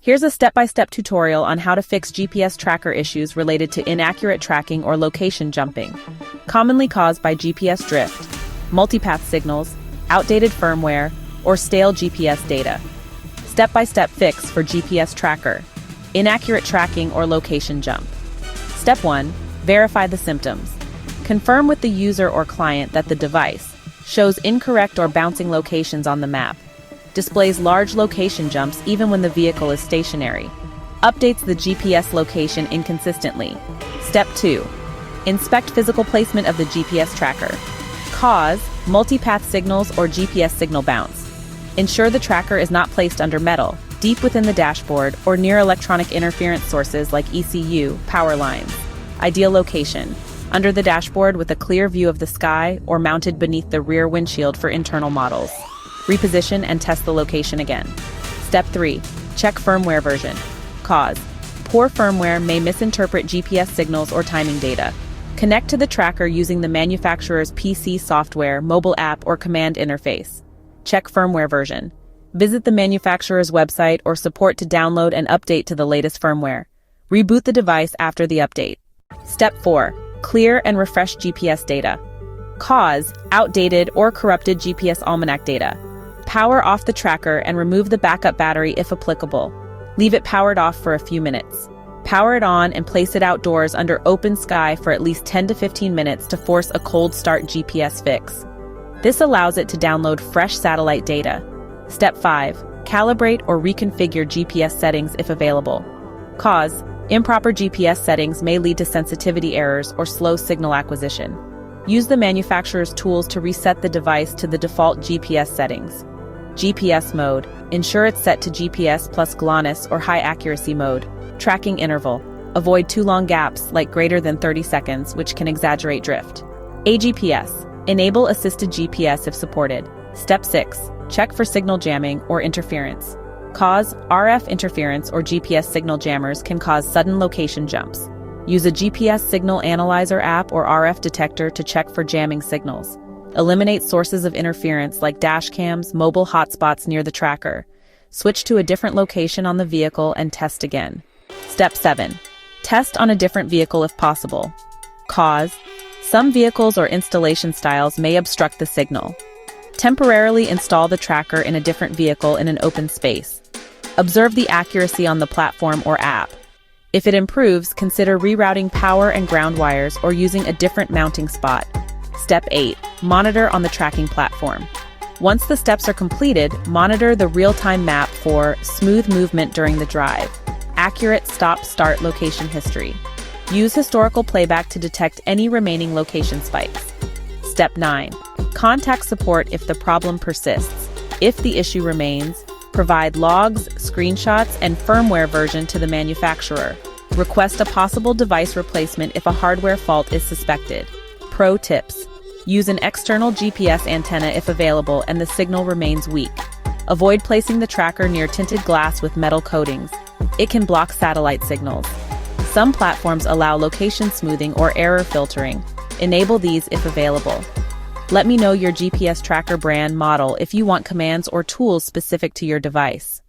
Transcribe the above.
Here's a step-by-step tutorial on how to fix GPS tracker issues related to inaccurate tracking or location jumping, commonly caused by GPS drift, multipath signals, outdated firmware, or stale GPS data. Step-by-step fix for GPS tracker, inaccurate tracking or location jump. Step 1. Verify the symptoms. Confirm with the user or client that the device shows incorrect or bouncing locations on the map, displays large location jumps even when the vehicle is stationary, updates the GPS location inconsistently. Step 2. Inspect physical placement of the GPS tracker. Cause, multipath signals or GPS signal bounce. Ensure the tracker is not placed under metal, deep within the dashboard, or near electronic interference sources like ECU, power lines. Ideal location: under the dashboard with a clear view of the sky or mounted beneath the rear windshield for internal models. Reposition and test the location again. Step 3. Check firmware version. Cause: poor firmware may misinterpret GPS signals or timing data. Connect to the tracker using the manufacturer's PC software, mobile app, or command interface. Check firmware version. Visit the manufacturer's website or support to download and update to the latest firmware. Reboot the device after the update. Step 4. Clear and refresh GPS data. Cause: outdated or corrupted GPS almanac data. Power off the tracker and remove the backup battery if applicable. Leave it powered off for a few minutes. Power it on and place it outdoors under open sky for at least 10 to 15 minutes to force a cold start GPS fix. This allows it to download fresh satellite data. Step 5. Calibrate or reconfigure GPS settings if available. Cause: improper GPS settings may lead to sensitivity errors or slow signal acquisition. Use the manufacturer's tools to reset the device to the default GPS settings. GPS mode: ensure it's set to GPS plus GLONASS or high accuracy mode. Tracking interval: avoid too long gaps like greater than 30 seconds, which can exaggerate drift. AGPS: enable assisted GPS if supported. Step 6. Check for signal jamming or interference. Cause: RF interference or GPS signal jammers can cause sudden location jumps. Use a GPS signal analyzer app or RF detector to check for jamming signals. Eliminate sources of interference like dash cams, mobile hotspots near the tracker. Switch to a different location on the vehicle and test again. Step 7. Test on a different vehicle if possible. Cause: some vehicles or installation styles may obstruct the signal. Temporarily install the tracker in a different vehicle in an open space. Observe the accuracy on the platform or app. If it improves, consider rerouting power and ground wires or using a different mounting spot. Step 8. Monitor on the tracking platform. Once the steps are completed, monitor the real-time map for smooth movement during the drive. Accurate stop-start location history. Use historical playback to detect any remaining location spikes. Step 9. Contact support if the problem persists. If the issue remains, provide logs, screenshots, and firmware version to the manufacturer. Request a possible device replacement if a hardware fault is suspected. Pro tips: use an external GPS antenna if available and the signal remains weak. Avoid placing the tracker near tinted glass with metal coatings. It can block satellite signals. Some platforms allow location smoothing or error filtering. Enable these if available. Let me know your GPS tracker brand model if you want commands or tools specific to your device.